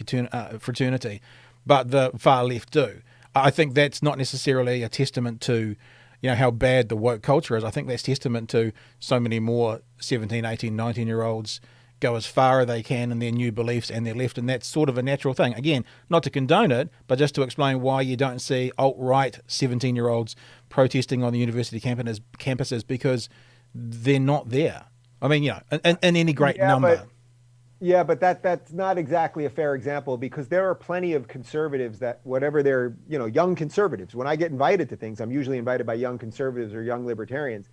fraternity, but the far left do. I think that's not necessarily a testament to, how bad the woke culture is. I think that's testament to so many more 17, 18, 19-year-olds go as far as they can in their new beliefs and their left, and that's sort of a natural thing. Again, not to condone it, but just to explain why you don't see alt-right 17-year-olds protesting on the university campuses, because they're not there. I mean, in any great
Yeah,
number.
but that's not exactly a fair example, because there are plenty of conservatives that, whatever they're, young conservatives. When I get invited to things, I'm usually invited by young conservatives or young libertarians.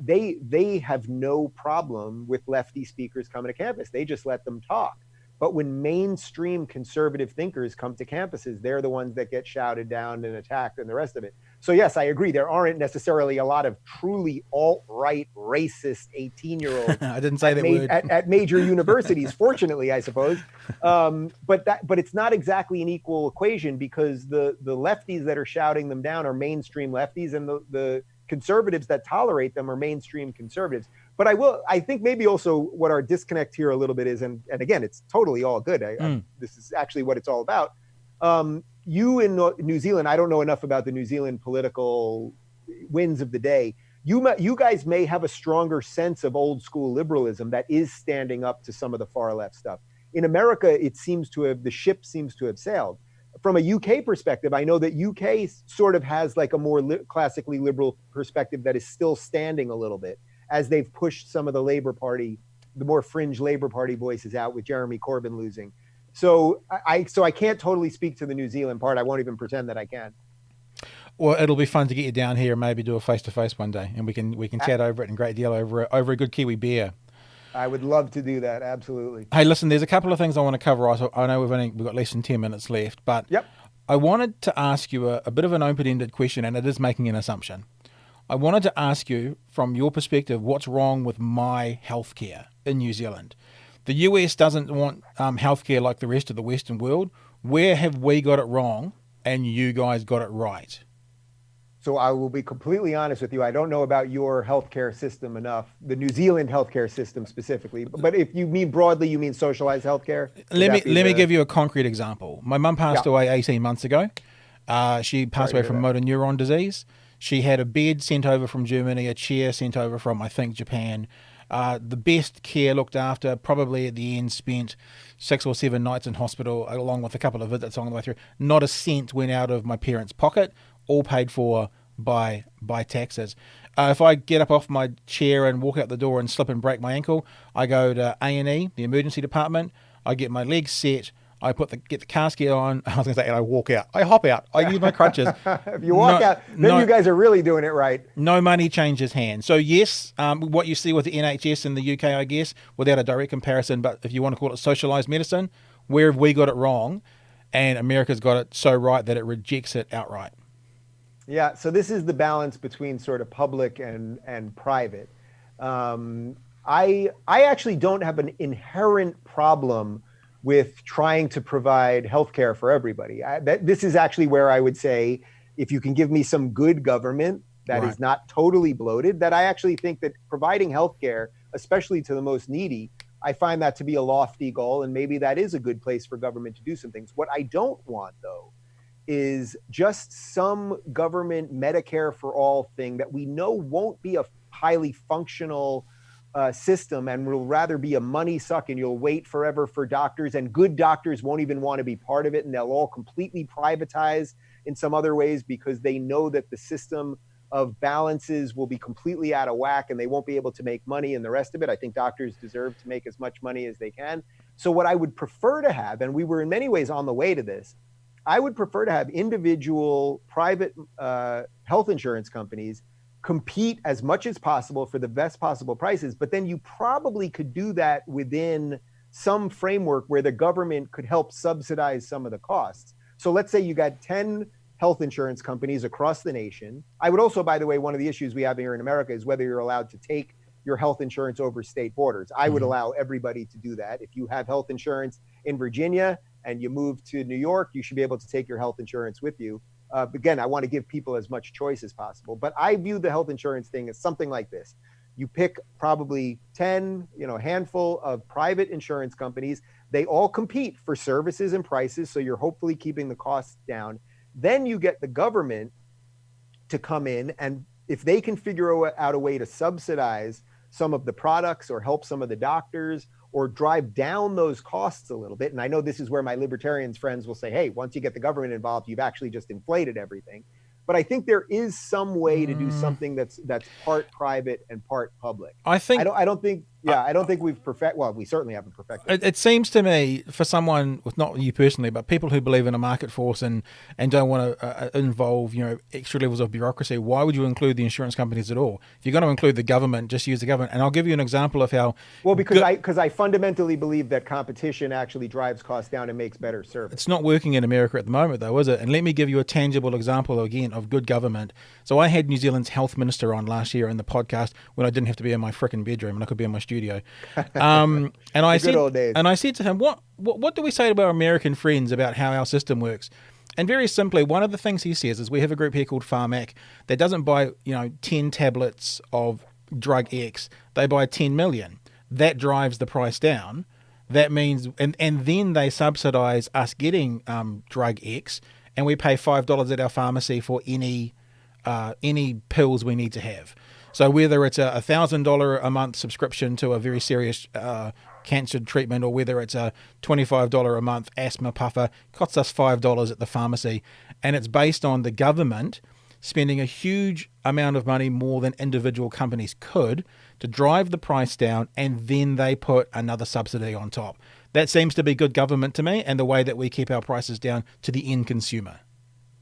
They have no problem with lefty speakers coming to campus. They just let them talk. But when mainstream conservative thinkers come to campuses, they're the ones that get shouted down and attacked and the rest of it. So yes, I agree. There aren't necessarily a lot of truly alt-right racist 18-year-olds
I didn't say that word.
at major universities, fortunately, I suppose. But it's not exactly an equal equation, because the lefties that are shouting them down are mainstream lefties, and the conservatives that tolerate them are mainstream conservatives. But I think maybe also what our disconnect here a little bit is, and again, it's totally all good. This is actually what it's all about. You in New Zealand, I don't know enough about the New Zealand political winds of the day. You guys may have a stronger sense of old school liberalism that is standing up to some of the far left stuff. In America, the ship seems to have sailed. From a UK perspective, I know that UK sort of has like a more classically liberal perspective that is still standing a little bit, as they've pushed some of the Labour Party, the more fringe Labour Party voices out, with Jeremy Corbyn losing. So I can't totally speak to the New Zealand part. I won't even pretend that I can.
Well, it'll be fun to get you down here and maybe do a face-to-face one day, and we can chat over it in great deal over a good Kiwi beer.
I would love to do that. Absolutely.
Hey, listen, there's a couple of things I want to cover. I know we've got less than 10 minutes left, but
Yep.
I wanted to ask you a bit of an open-ended question, and it is making an assumption. I wanted to ask you, from your perspective, what's wrong with my healthcare in New Zealand? The US doesn't want healthcare like the rest of the Western world. Where have we got it wrong and you guys got it right?
So I will be completely honest with you. I don't know about your healthcare system enough, the New Zealand healthcare system specifically. But if you mean broadly, you mean socialized healthcare?
Let me give you a concrete example. My mum passed away 18 months ago. She passed away from motor neuron disease. She had a bed sent over from Germany, a chair sent over from, I think, Japan. The best care looked after, probably at the end spent 6 or 7 nights in hospital, along with a couple of visits along the way through. Not a cent went out of my parents' pocket, all paid for by taxes. If I get up off my chair and walk out the door and slip and break my ankle, I go to A&E, the emergency department. I get my legs set. I get the casket on. I was going to say, and I walk out. I hop out. I use my crutches.
If you walk out, then you guys are really doing it right.
No money changes hands. So yes, what you see with the NHS in the UK, I guess, without a direct comparison, but if you want to call it socialised medicine, where have we got it wrong? And America's got it so right that it rejects it outright.
Yeah, so this is the balance between sort of public and private. I actually don't have an inherent problem with trying to provide healthcare for everybody. This is actually where I would say, if you can give me some good government that is not totally bloated, that I actually think that providing healthcare, especially to the most needy, I find that to be a lofty goal, and maybe that is a good place for government to do some things. What I don't want, though, is just some government Medicare for all thing that we know won't be a highly functional system, and will rather be a money suck, and you'll wait forever for doctors, and good doctors won't even want to be part of it, and they'll all completely privatize in some other ways because they know that the system of balances will be completely out of whack and they won't be able to make money and the rest of it. I think doctors deserve to make as much money as they can. So what I would prefer to have, and we were in many ways on the way to this, I would prefer to have individual private health insurance companies compete as much as possible for the best possible prices, but then you probably could do that within some framework where the government could help subsidize some of the costs. So let's say you got 10 health insurance companies across the nation. I would also, by the way, one of the issues we have here in America is whether you're allowed to take your health insurance over state borders. I would allow everybody to do that. If you have health insurance in Virginia and you move to New York, you should be able to take your health insurance with you. Again, I want to give people as much choice as possible, but I view the health insurance thing as something like this. You pick probably 10, a handful of private insurance companies. They all compete for services and prices, so you're hopefully keeping the costs down. Then you get the government to come in, and if they can figure out a way to subsidize some of the products or help some of the doctors or drive down those costs a little bit. And I know this is where my libertarians friends will say, hey, once you get the government involved, you've actually just inflated everything. But I think there is some way to do something that's part private and part public. I don't think we've perfected. Well, we certainly haven't perfected.
It seems to me, for someone with, not you personally, but people who believe in a market force and don't want to involve extra levels of bureaucracy, why would you include the insurance companies at all? If you're going to include the government, just use the government. And I'll give you an example of how.
Well, because I fundamentally believe that competition actually drives costs down and makes better service.
It's not working in America at the moment, though, is it? And let me give you a tangible example again of good government. So I had New Zealand's health minister on last year in the podcast when I didn't have to be in my frickin' bedroom and I could be in my studio. And I said to him, what do we say to our American friends about how our system works? And very simply, one of the things he says is we have a group here called Pharmac that doesn't buy 10 tablets of drug X. They buy 10 million. That drives the price down. That means, and then they subsidize us getting drug X, and we pay $5 at our pharmacy for any pills we need to have. So whether it's a $1,000 a month subscription to a very serious cancer treatment, or whether it's a $25 a month asthma puffer, costs us $5 at the pharmacy, and it's based on the government spending a huge amount of money, more than individual companies could, to drive the price down, and then they put another subsidy on top. That seems to be good government to me, and the way that we keep our prices down to the end consumer.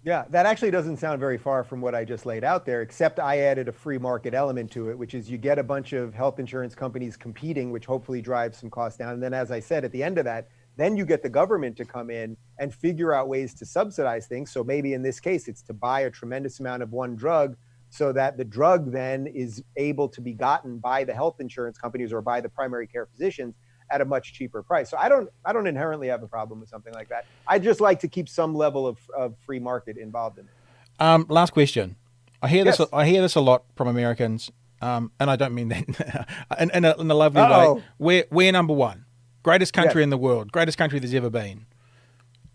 Yeah, that actually doesn't sound very far from what I just laid out there, except I added a free market element to it, which is you get a bunch of health insurance companies competing, which hopefully drives some costs down. And then, as I said, at the end of that, then you get the government to come in and figure out ways to subsidize things. So maybe in this case, it's to buy a tremendous amount of one drug so that the drug then is able to be gotten by the health insurance companies or by the primary care physicians at a much cheaper price. So I don't inherently have a problem with something like that. I just like to keep some level of free market involved in it.
Last question. I hear this a lot from Americans, and I don't mean that in a lovely way. We're number one, greatest country in the world, greatest country there's ever been.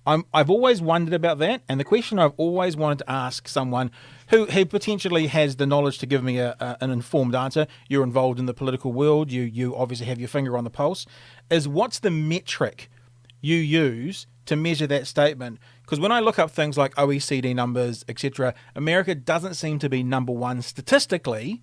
I've always wondered about that, and the question I've always wanted to ask someone who potentially has the knowledge to give me an informed answer. You're involved in the political world. You obviously have your finger on the pulse. Is what's the metric you use to measure that statement? Because when I look up things like OECD numbers, etc., America doesn't seem to be number one statistically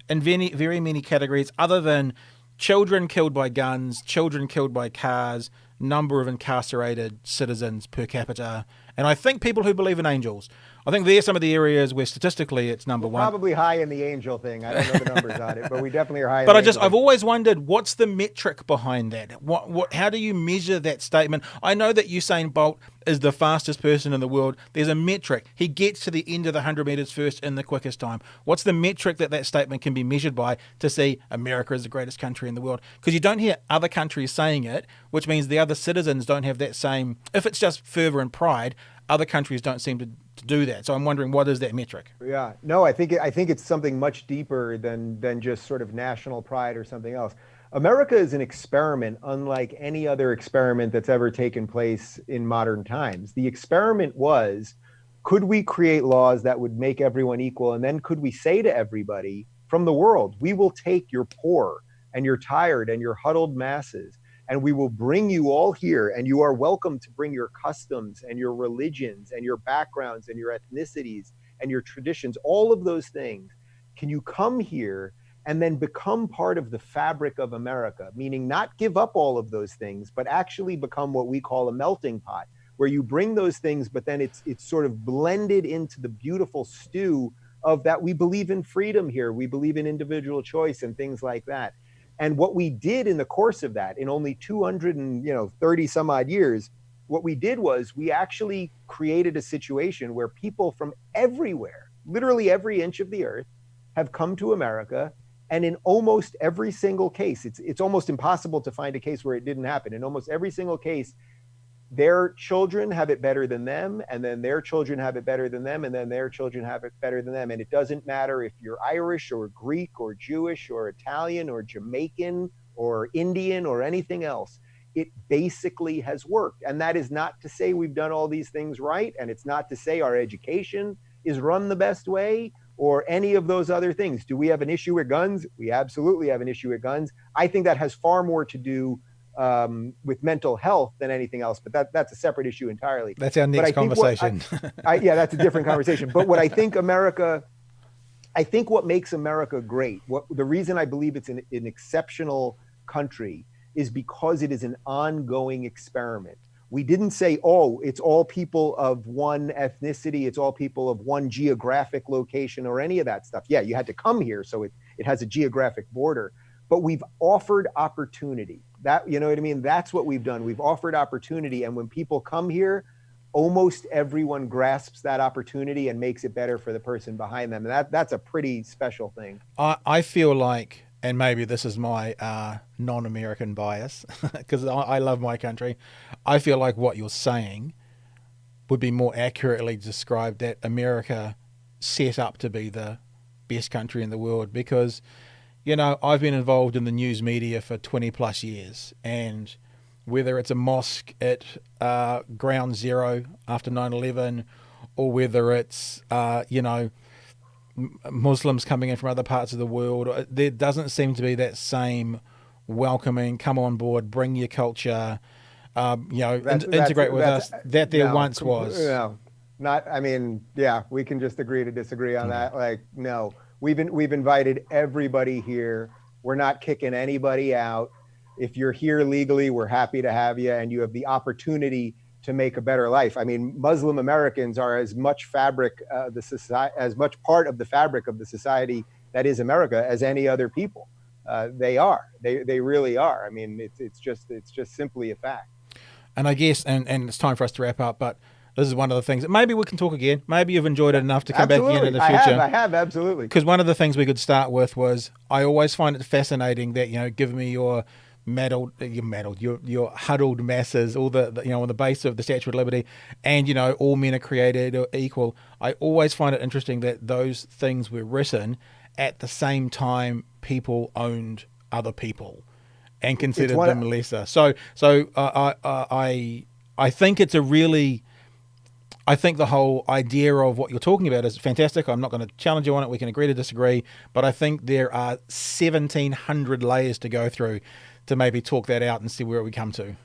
in very, very many categories, other than children killed by guns, children killed by cars, number of incarcerated citizens per capita, and I think people who believe in angels. I think they're some of the areas where statistically it's number one.
Probably high in the angel thing. I don't know the numbers on it, but we definitely are high. But
I've always wondered, what's the metric behind that? How do you measure that statement? I know that Usain Bolt is the fastest person in the world. There's a metric. He gets to the end of the 100 meters first in the quickest time. What's the metric that statement can be measured by to see America is the greatest country in the world? Because you don't hear other countries saying it, which means the other citizens don't have that same. If it's just fervor and pride, other countries don't seem to do that. So I'm wondering, what is that metric?
Yeah, no, I think it's something much deeper than just sort of national pride or something else. America is an experiment unlike any other experiment that's ever taken place in modern times. The experiment was, could we create laws that would make everyone equal? And then could we say to everybody from the world, we will take your poor and your tired and your huddled masses, and we will bring you all here, and you are welcome to bring your customs and your religions and your backgrounds and your ethnicities and your traditions, all of those things. Can you come here and then become part of the fabric of America, meaning not give up all of those things, but actually become what we call a melting pot, where you bring those things, but then it's sort of blended into the beautiful stew of that. We believe in freedom here. We believe in individual choice and things like that. And what we did in the course of that, in only 230 some odd years, what we did was we actually created a situation where people from everywhere, literally every inch of the earth, have come to America And in almost every single case, it's almost impossible to find a case where it didn't happen. In almost every single case, their children have it better than them, and then their children have it better than them, and then their children have it better than them. And it doesn't matter if you're Irish or Greek or Jewish or Italian or Jamaican or Indian or anything else. It basically has worked. And that is not to say we've done all these things right, and it's not to say our education is run the best way or any of those other things. Do we have an issue with guns? We absolutely have an issue with guns. I think that has far more to do with mental health than anything else, but that's a separate issue entirely.
That's our next conversation.
Yeah, that's a different conversation. But what I think what makes America great, the reason I believe it's an exceptional country is because it is an ongoing experiment. We didn't say, oh, it's all people of one ethnicity, it's all people of one geographic location or any of that stuff. Yeah, you had to come here, so it has a geographic border. But we've offered opportunity. That, you know what I mean? That's what we've done. We've offered opportunity. And when people come here, almost everyone grasps that opportunity and makes it better for the person behind them. And that's a pretty special thing.
I feel like, and maybe this is my non-American bias, because I love my country, I feel like what you're saying would be more accurately described that America set up to be the best country in the world, because you know, I've been involved in the news media for 20 plus years, and whether it's a mosque at ground zero after 9/11, or whether it's, you know, Muslims coming in from other parts of the world, there doesn't seem to be that same welcoming, come on board, bring your culture, you know, integrate with us that there once was.
No, not, I mean, yeah, we can just agree to disagree on that. Like, no. We've invited everybody here. We're not kicking anybody out. If you're here legally, we're happy to have you, and you have the opportunity to make a better life. I mean, Muslim Americans are as much fabric, as much part of the fabric of the society that is America as any other people. They are. They really are. I mean, it's just simply a fact.
And I guess, and it's time for us to wrap up, but this is one of the things that maybe we can talk again. Maybe you've enjoyed it enough to come back again in the future.
I have, absolutely.
Because one of the things we could start with was, I always find it fascinating that, you know, give me your huddled masses, all the you know, on the base of the Statue of Liberty, and, you know, all men are created equal. I always find it interesting that those things were written at the same time people owned other people and considered them lesser. So I think it's a really... I think the whole idea of what you're talking about is fantastic. I'm not going to challenge you on it. We can agree to disagree. But I think there are 1,700 layers to go through to maybe talk that out and see where we come to.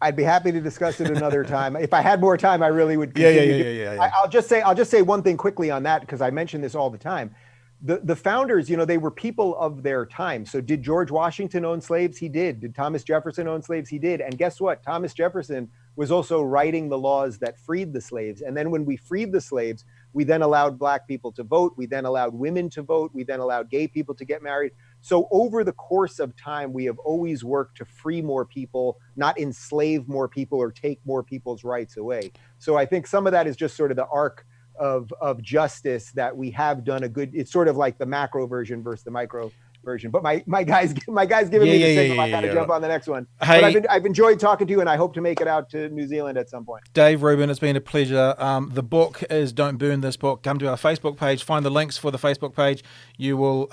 I'd be happy to discuss it another time. If I had more time, I really would continue. Yeah. I'll just say one thing quickly on that, because I mention this all the time. The founders, you know, they were people of their time. So did George Washington own slaves? He did. Did Thomas Jefferson own slaves? He did. And guess what? Thomas Jefferson was also writing the laws that freed the slaves. And then when we freed the slaves, we then allowed black people to vote. We then allowed women to vote. We then allowed gay people to get married. So over the course of time, we have always worked to free more people, not enslave more people or take more people's rights away. So I think some of that is just sort of the arc of justice that we have done a good. It's sort of like the macro version versus the micro version. But my guy's giving me the signal. I got to jump on the next one. Hey, but I've enjoyed talking to you, and I hope to make it out to New Zealand at some point.
Dave Rubin, it's been a pleasure. The book is Don't Burn This Book. Come to our Facebook page, find the links for the Facebook page. You will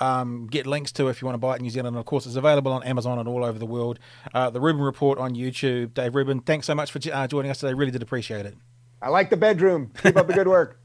get links to if you want to buy it in New Zealand. And of course, it's available on Amazon and all over the world. The Rubin Report on YouTube. Dave Rubin, thanks so much for joining us today. Really did appreciate it.
I like the bedroom. Keep up the good work.